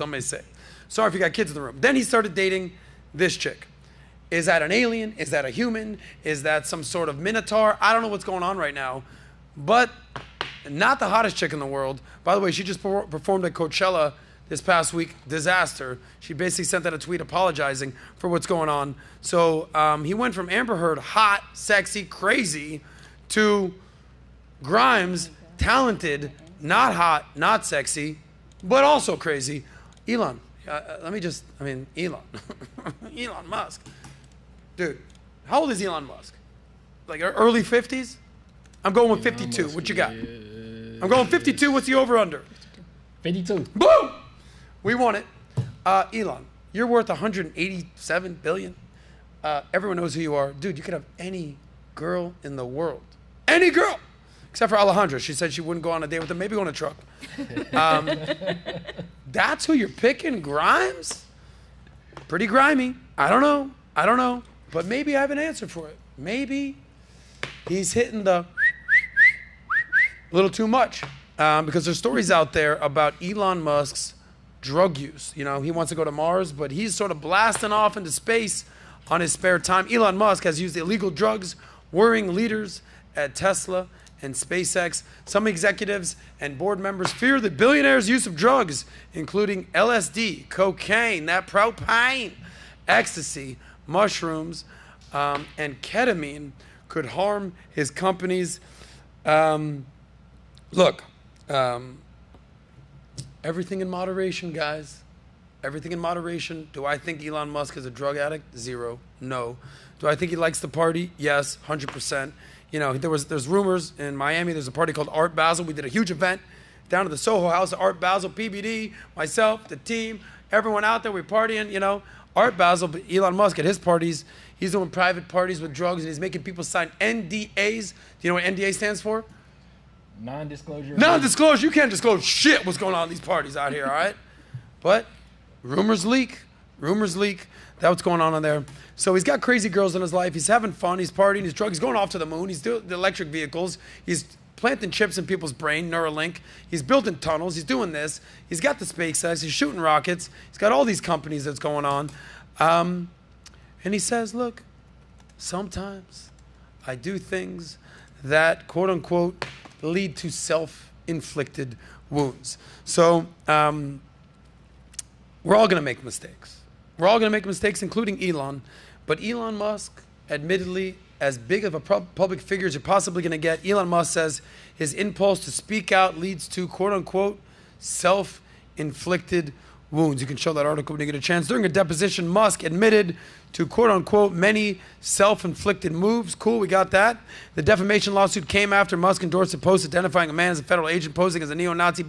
may say. Sorry if you got kids in the room. Then he started dating this chick. Is that an alien? Is that a human? Is that some sort of minotaur? I don't know what's going on right now. But not the hottest chick in the world. By the way, she just performed at Coachella this past week. Disaster. She basically sent out a tweet apologizing for what's going on. So he went from Amber Heard, hot, sexy, crazy, to Grimes, talented, not hot, not sexy, but also crazy. Elon. Elon. Elon Musk. Dude, how old is Elon Musk? Like early 50s? I'm going with 52. What you got? I'm going 52. What's the over-under? 52. Boom! We won it. Elon, you're worth 187 billion. Everyone knows who you are. Dude, you could have any girl in the world. Any girl! Except for Alejandra. She said she wouldn't go on a date with him. Maybe go on a truck. That's who you're picking, Grimes? Pretty grimy. I don't know. But maybe I have an answer for it. Maybe he's hitting the a little too much. Because there's stories out there about Elon Musk's drug use. You know, he wants to go to Mars, but he's sort of blasting off into space on his spare time. Elon Musk has used illegal drugs, worrying leaders at Tesla and SpaceX. Some executives and board members fear the billionaire's use of drugs, including LSD, cocaine, that propane, ecstasy, mushrooms, and ketamine could harm his companies. Look, everything in moderation, guys. Everything in moderation. Do I think Elon Musk is a drug addict? 0. No. Do I think he likes to party? Yes, 100%. You know, there's rumors in Miami. There's a party called Art Basel. We did a huge event down at the Soho House at Art Basel, PBD, myself, the team, everyone out there. We're partying, you know. Art Basel, but Elon Musk at his parties, he's doing private parties with drugs, and he's making people sign NDAs. Do you know what NDA stands for? Non-disclosure. Non-disclosure. You can't disclose shit what's going on in these parties out here, all right? But rumors leak. That's what's going on there. So he's got crazy girls in his life. He's having fun. He's partying. He's drunk. He's going off to the moon. He's doing the electric vehicles. He's planting chips in people's brain, Neuralink. He's building tunnels. He's doing this. He's got the SpaceX. He's shooting rockets. He's got all these companies that's going on. And he says, look, sometimes I do things that, quote unquote, lead to self-inflicted wounds. So we're all going to make mistakes. We're all going to make mistakes, including Elon. But Elon Musk, admittedly, as big of a public figure as you're possibly going to get, Elon Musk says his impulse to speak out leads to, quote unquote, self-inflicted wounds. You can show that article when you get a chance. During a deposition, Musk admitted to, quote unquote, many self-inflicted moves. Cool, we got that. The defamation lawsuit came after Musk endorsed a post identifying a man as a federal agent posing as a neo-Nazi.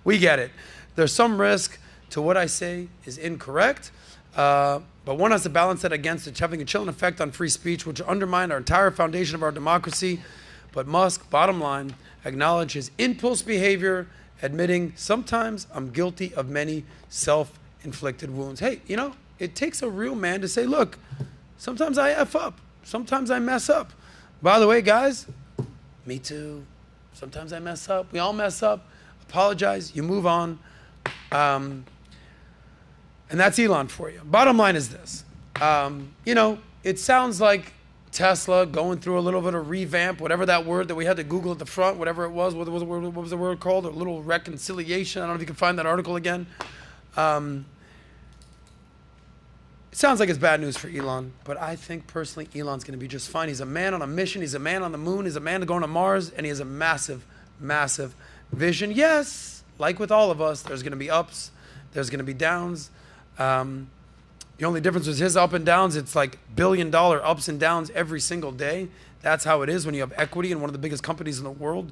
We get it. There's some risk to what I say is incorrect, but one has to balance that against it having a chilling effect on free speech, which undermine our entire foundation of our democracy. But Musk, bottom line, acknowledged his impulse behavior, admitting, sometimes I'm guilty of many self-inflicted wounds. Hey, you know, it takes a real man to say, look, sometimes I F up. Sometimes I mess up. By the way, guys, me too. Sometimes I mess up. We all mess up. Apologize. You move on. And that's Elon for you. Bottom line is this. You know, it sounds like Tesla going through a little bit of revamp, whatever that word that we had to Google at the front, whatever it was, what was the word called? A little reconciliation. I don't know if you can find that article again. It sounds like it's bad news for Elon, but I think personally Elon's going to be just fine. He's a man on a mission. He's a man on the moon. He's a man going to Mars, and he has a massive, massive vision. Yes, like with all of us, there's going to be ups. There's going to be downs. The only difference is his up and downs. It's like billion-dollar ups and downs every single day. That's how it is when you have equity in one of the biggest companies in the world.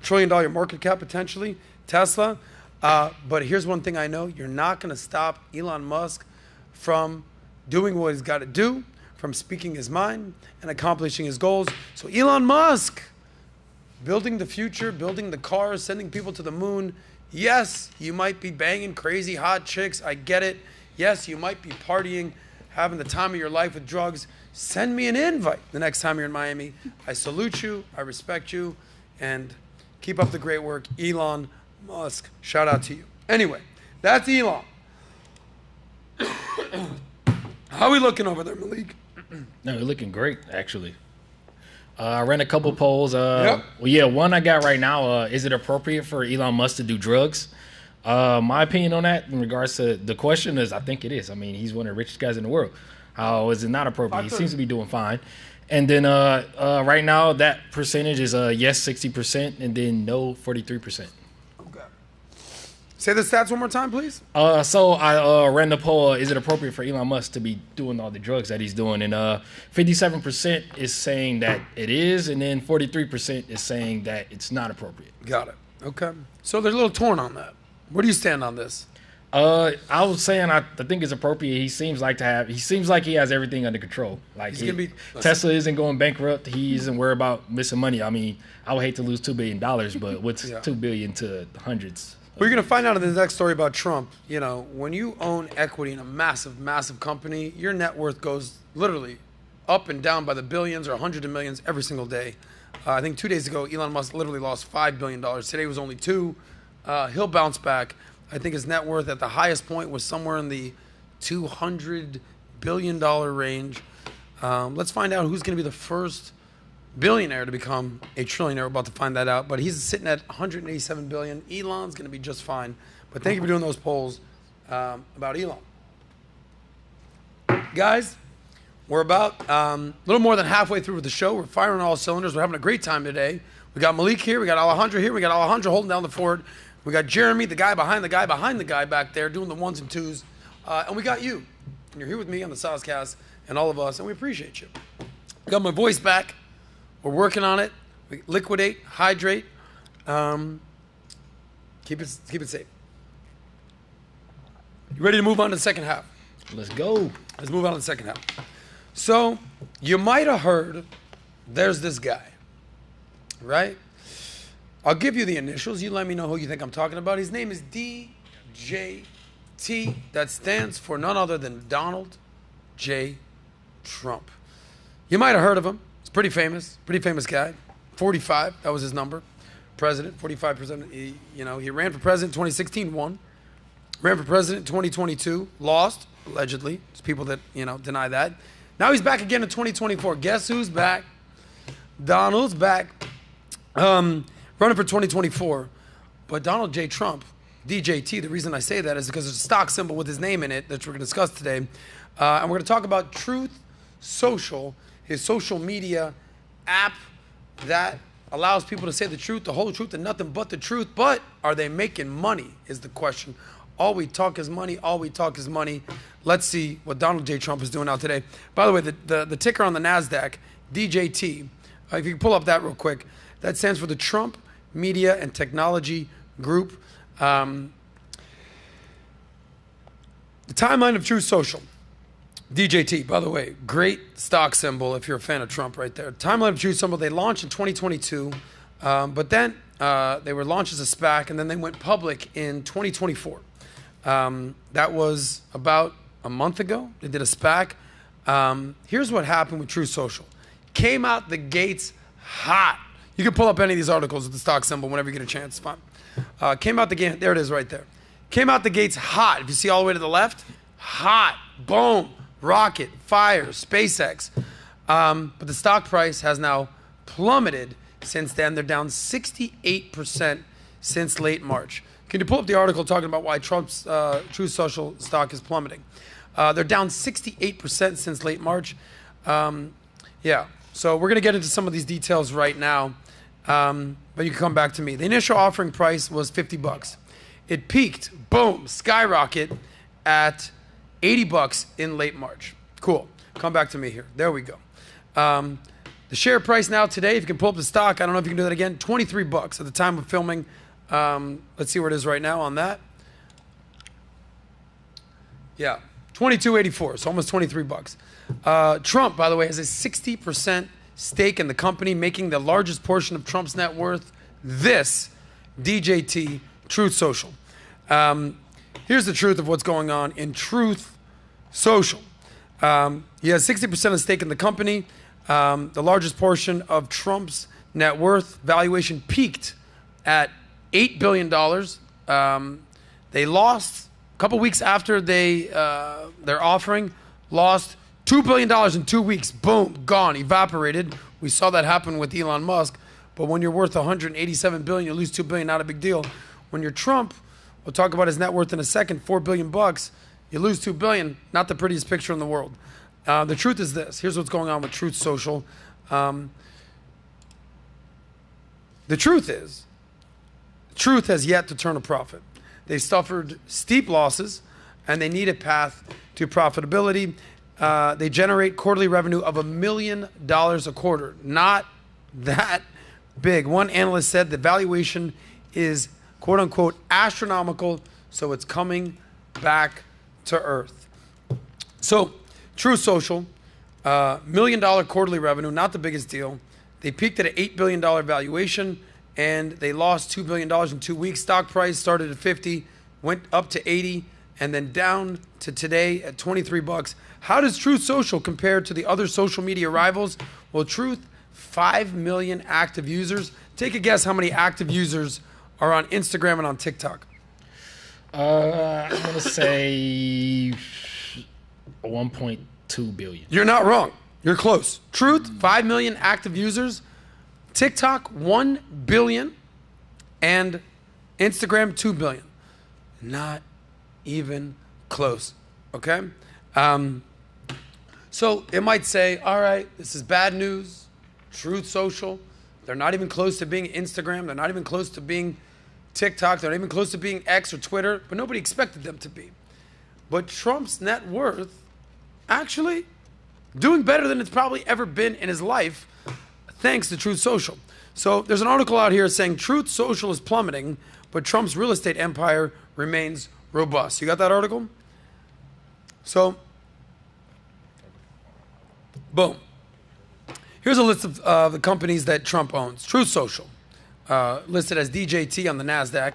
Trillion-dollar market cap, potentially, Tesla. But here's one thing I know. You're not going to stop Elon Musk from doing what he's got to do, from speaking his mind and accomplishing his goals. So Elon Musk, building the future, building the cars, sending people to the moon. Yes, you might be banging crazy hot chicks. I get it. Yes, you might be partying, having the time of your life with drugs. Send me an invite the next time you're in Miami. I salute you. I respect you. And keep up the great work. Elon Musk. Shout out to you. Anyway, that's Elon. How are we looking over there, Malik? No, you're looking great, actually. I ran a couple polls. Yep. Well, yeah, one I got right now, is it appropriate for Elon Musk to do drugs? My opinion on that in regards to the question is I think it is. I mean, he's one of the richest guys in the world. How is it not appropriate? He seems to be doing fine. And then right now that percentage is yes, 60%, and then no, 43%. Okay. Say the stats one more time, please. So I ran the poll, is it appropriate for Elon Musk to be doing all the drugs that he's doing? And 57% is saying that it is, and then 43% is saying that it's not appropriate. Got it. Okay. So they're a little torn on that. Where do you stand on this? I was saying I think it's appropriate. He seems like he has everything under control. Like Tesla isn't going bankrupt. He isn't worried about missing money. I mean, I would hate to lose $2 billion, but what's $2 billion to hundreds We're going to find out in the next story about Trump. You know, when you own equity in a massive, massive company, your net worth goes literally up and down by the billions or hundreds of millions every single day. I think 2 days ago, Elon Musk literally lost $5 billion. Today was only $2 billion. He'll bounce back. I think his net worth at the highest point was somewhere in the $200 billion range. Let's find out who's going to be the first billionaire to become a trillionaire. We're about to find that out. But he's sitting at 187 billion. Elon's going to be just fine. But thank you for doing those polls about Elon. Guys, we're about a little more than halfway through with the show. We're firing on all cylinders. We're having a great time today. We got Malik here. We got Alejandro here. We got Alejandro holding down the fort. We got Jeremy, the guy behind the guy behind the guy back there doing the ones and twos. And we got you. And you're here with me on the SOSCAST and all of us. And we appreciate you. Got my voice back. We're working on it. We liquidate, hydrate, keep it safe. You ready to move on to the second half? Let's go. Let's move on to the second half. So you might have heard there's this guy, right? I'll give you the initials. You let me know who you think I'm talking about. His name is DJT. That stands for none other than Donald J. Trump. You might have heard of him. He's pretty famous guy. 45, that was his number. President, 45%. He ran for president in 2016, won. Ran for president in 2022, lost, allegedly. There's people that, deny that. Now he's back again in 2024. Guess who's back? Donald's back, running for 2024. But Donald J. Trump, DJT, the reason I say that is because there's a stock symbol with his name in it that we're going to discuss today. And we're going to talk about Truth Social, his social media app that allows people to say the truth, the whole truth, and nothing but the truth. But are they making money is the question. All we talk is money. All we talk is money. Let's see what Donald J. Trump is doing out today. By the way, the ticker on the NASDAQ, DJT, if you can pull up that real quick, that stands for the Trump Media and Technology Group. The timeline of Truth Social. DJT, by the way, great stock symbol if you're a fan of Trump right there. Timeline of Truth symbol, they launched in 2022, but then they were launched as a SPAC, and then they went public in 2024. That was about a month ago. They did a SPAC. Here's what happened with Truth Social. Came out the gates hot. You can pull up any of these articles with the stock symbol whenever you get a chance. It's fine. Came out the gate. There it is right there. Came out the gates hot. If you see all the way to the left, hot. Boom. Rocket, fire, SpaceX. But the stock price has now plummeted since then. They're down 68% since late March. Can you pull up the article talking about why Trump's Truth Social stock is plummeting? They're down 68% since late March. Yeah, so we're going to get into some of these details right now, but you can come back to me. The initial offering price was $50. It peaked, boom, skyrocket at $80 in late March. Cool. Come back to me here. There we go. The share price now today, if you can pull up the stock, I don't know if you can do that again, $23 at the time of filming. Let's see where it is right now on that. Yeah, $22.84, so almost $23. Trump, by the way, has a 60% stake in the company, making the largest portion of Trump's net worth. This DJT, Truth Social. Here's the truth of what's going on in Truth Social. He has 60% of stake in the company. The largest portion of Trump's net worth valuation peaked at $8 billion. They lost a couple weeks after their offering, lost $2 billion in 2 weeks. Boom, gone, evaporated. We saw that happen with Elon Musk. But when you're worth $187 billion, you lose $2 billion, not a big deal. When you're Trump, we'll talk about his net worth in a second, $4 billion. You lose $2 billion, not the prettiest picture in the world. The truth is this. Here's what's going on with Truth Social. The truth is, Truth has yet to turn a profit. They suffered steep losses, and they need a path to profitability. They generate quarterly revenue of $1 million a quarter. Not that big. One analyst said the valuation is, quote unquote, astronomical, so it's coming back to earth. So, Truth Social, $1 million quarterly revenue, not the biggest deal. They peaked at an $8 billion valuation, and they lost $2 billion in 2 weeks. Stock price started at 50, went up to 80, and then down to today at 23 bucks. How does Truth Social compare to the other social media rivals? Well, Truth, 5 million active users. Take a guess how many active users are on Instagram and on TikTok. I'm gonna say 1.2 billion. You're not wrong. You're close. Truth, 5 million active users. TikTok, 1 billion. And Instagram, 2 billion. Not even close. Okay? So it might say, all right, this is bad news. Truth Social, they're not even close to being Instagram. They're not even close to being TikTok. They're not even close to being X or Twitter, but nobody expected them to be. But Trump's net worth actually doing better than it's probably ever been in his life, thanks to Truth Social. So there's an article out here saying Truth Social is plummeting, but Trump's real estate empire remains robust. You got that article? So, boom. Here's a list of the companies that Trump owns. Truth Social, listed as DJT on the NASDAQ.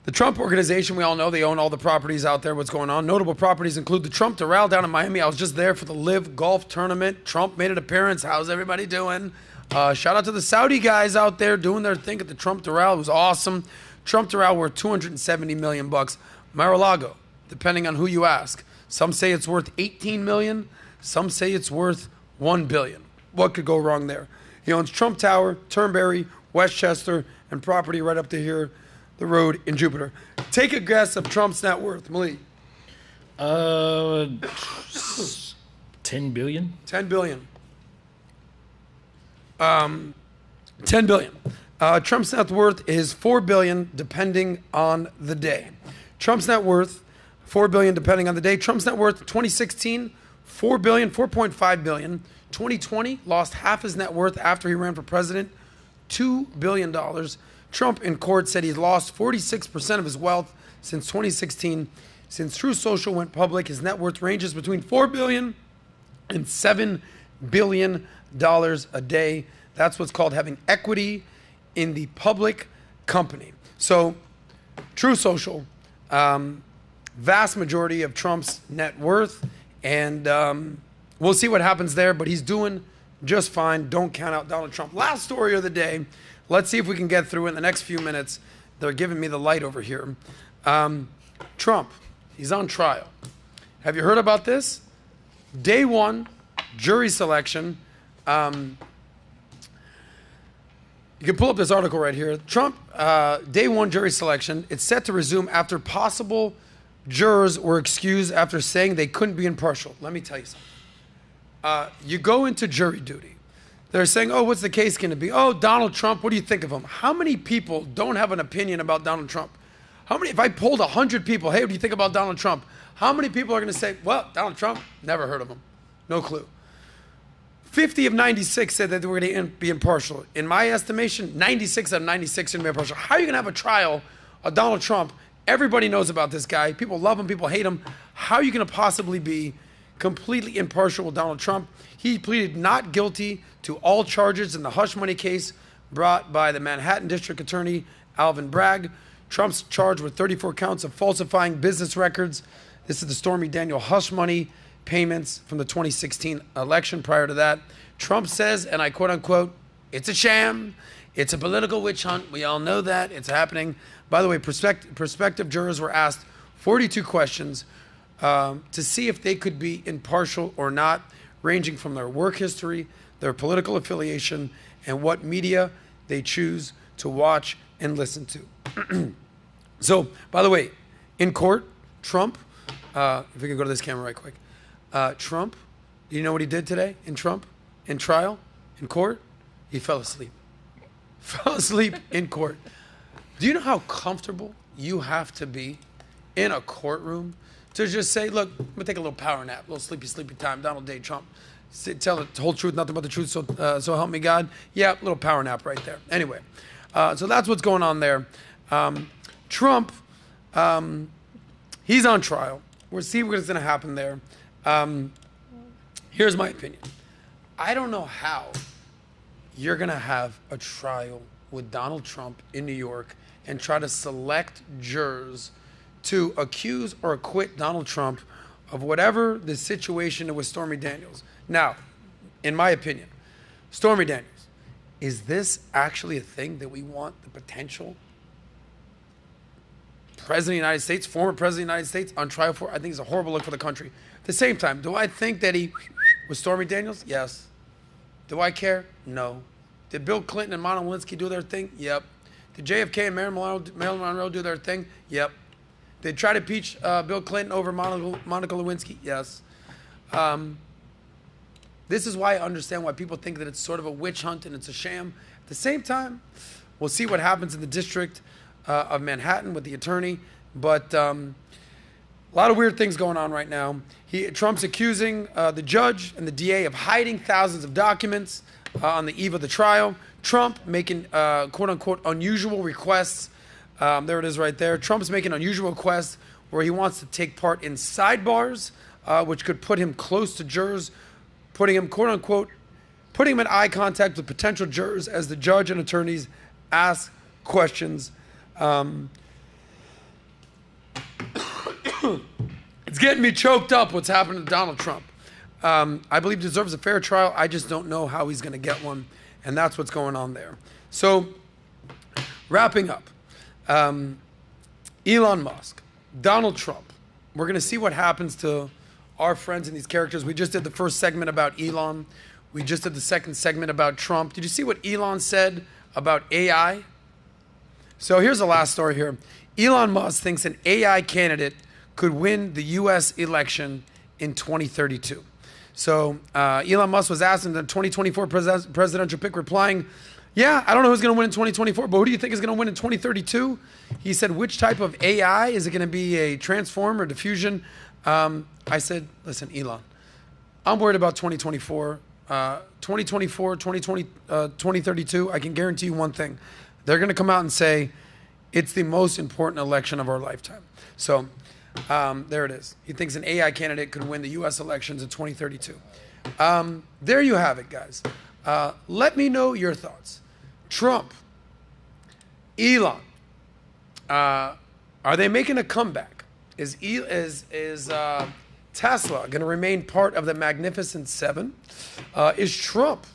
The Trump Organization, we all know, they own all the properties out there. What's going on? Notable properties include the Trump Doral down in Miami. I was just there for the Live Golf Tournament. Trump made an appearance. How's everybody doing? Shout out to the Saudi guys out there doing their thing at the Trump Doral. It was awesome. Trump Doral worth $270 million. Mar-a-Lago, depending on who you ask. Some say it's worth $18 million. Some say it's worth $1 billion. What could go wrong there? He owns Trump Tower, Turnberry, Westchester, and property right up to here, the road in Jupiter. Take a guess of Trump's net worth, Malik. 10 billion. 10 billion. 10 billion. Trump's net worth is 4 billion, depending on the day. Trump's net worth, 4 billion, depending on the day. Trump's net worth, 2016, 4 billion, 4.5 billion. 2020, lost half his net worth after he ran for president, $2 billion. Trump in court said he's lost 46% of his wealth since 2016. Since Truth Social went public, his net worth ranges between $4 billion and $7 billion a day. That's what's called having equity in the public company. So, Truth Social, vast majority of Trump's net worth, and we'll see what happens there, but he's doing just fine. Don't count out Donald Trump. Last story of the day. Let's see if we can get through it in the next few minutes. They're giving me the light over here. Trump, he's on trial. Have you heard about this? Day one, jury selection. You can pull up this article right here. Trump, day one jury selection. It's set to resume after possible jurors were excused after saying they couldn't be impartial. Let me tell you something. You go into jury duty. They're saying, oh, what's the case going to be? Oh, Donald Trump, what do you think of him? How many people don't have an opinion about Donald Trump? How many, if I polled 100 people, hey, what do you think about Donald Trump? How many people are going to say, well, Donald Trump, never heard of him. No clue. 50 of 96 said that they were going to be impartial. In my estimation, 96 of 96 are going to be impartial. How are you going to have a trial of Donald Trump? Everybody knows about this guy. People love him. People hate him. How are you going to possibly be completely impartial with Donald Trump? He pleaded not guilty to all charges in the hush money case brought by the Manhattan District Attorney Alvin Bragg. Trump's charged with 34 counts of falsifying business records. This is the Stormy Daniels hush money payments from the 2016 election. Prior to that, Trump says, and I quote unquote, it's a sham. It's a political witch hunt. We all know that. It's happening. By the way, prospective jurors were asked 42 questions to see if they could be impartial or not, ranging from their work history, their political affiliation, and what media they choose to watch and listen to. So, by the way, in court, Trump, if we can go to this camera right quick, Trump, do you know what he did today in trial, in court? He fell asleep. Fell asleep in court. Do you know how comfortable you have to be in a courtroom to just say, look, I'm going to take a little power nap, a little sleepy time, Donald J. Trump. Tell the whole truth, nothing but the truth, so help me God. Yeah, a little power nap right there. Anyway, so that's what's going on there. Trump, he's on trial. We'll see what's going to happen there. Here's my opinion. I don't know how you're going to have a trial with Donald Trump in New York and try to select jurors to accuse or acquit Donald Trump of whatever the situation with Stormy Daniels. Now, in my opinion, Stormy Daniels, is this actually a thing that we want the potential President of the United States, former President of the United States, on trial for? I think it's a horrible look for the country. At the same time, do I think that he was Stormy Daniels? Yes. Do I care? No. Did Bill Clinton and Monica Lewinsky do their thing? Yep. Did JFK and Marilyn Monroe do their thing? Yep. Did they try to impeach Bill Clinton over Monica Lewinsky? Yes. This is why I understand why people think that it's sort of a witch hunt and it's a sham. At the same time, we'll see what happens in the District of Manhattan with the attorney. But a lot of weird things going on right now. Trump's accusing the judge and the DA of hiding thousands of documents on the eve of the trial. Trump making quote-unquote unusual requests. There it is right there. Trump's making unusual requests where he wants to take part in sidebars, which could put him close to jurors, putting him, quote-unquote, putting him in eye contact with potential jurors as the judge and attorneys ask questions. It's getting me choked up what's happening to Donald Trump. I believe he deserves a fair trial. I just don't know how he's going to get one, and that's what's going on there. So, wrapping up, Elon Musk, Donald Trump. We're going to see what happens to our friends and these characters. We just did the first segment about Elon. We just did the second segment about Trump. Did you see what Elon said about AI? So here's the last story here. Elon Musk thinks an AI candidate could win the U.S. election in 2032. So Elon Musk was asked in the 2024 presidential pick, replying, yeah, I don't know who's going to win in 2024, but who do you think is going to win in 2032? He said, which type of AI? Is it going to be a transform or diffusion? I said, listen, Elon, I'm worried about 2024. 2024, 2020, 2032, I can guarantee you one thing. They're going to come out and say, it's the most important election of our lifetime. So there it is. He thinks an AI candidate could win the U.S. elections in 2032. There you have it, guys. Let me know your thoughts. Trump, Elon, are they making a comeback? Is Tesla going to remain part of the Magnificent Seven? Is Trump,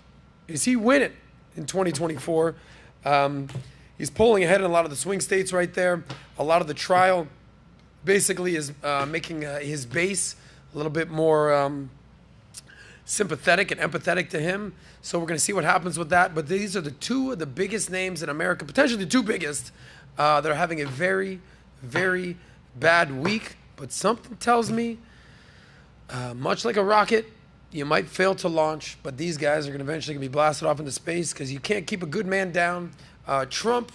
is he winning in 2024? He's pulling ahead in a lot of the swing states right there. A lot of the trial basically is making his base a little bit more sympathetic and empathetic to him. So we're going to see what happens with that. But these are the two of the biggest names in America, potentially the two biggest, that are having a very, very bad week. But something tells me, much like a rocket, you might fail to launch, but these guys are going to eventually be blasted off into space because you can't keep a good man down. Trump,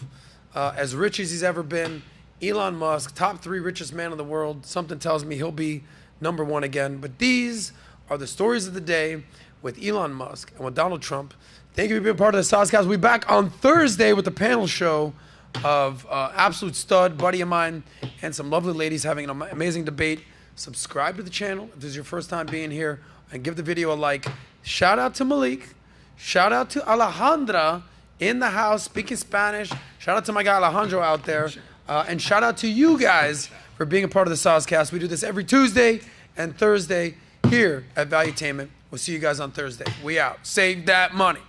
as rich as he's ever been. Elon Musk, top 3 richest man in the world. Something tells me he'll be number 1 again. But these are the stories of the day with Elon Musk and with Donald Trump. Thank you for being part of the SOSCAST. We'll be back on Thursday with the panel show of absolute stud buddy of mine and some lovely ladies having an amazing debate. Subscribe to the channel if this is your first time being here, and give the video a like. Shout out to Malik. Shout out to Alejandra in the house speaking Spanish. Shout out to my guy Alejandro out there. And shout out to you guys for being a part of the SOSCAST. We do this every Tuesday and Thursday here at Valuetainment. We'll see you guys on Thursday. We out. Save that money.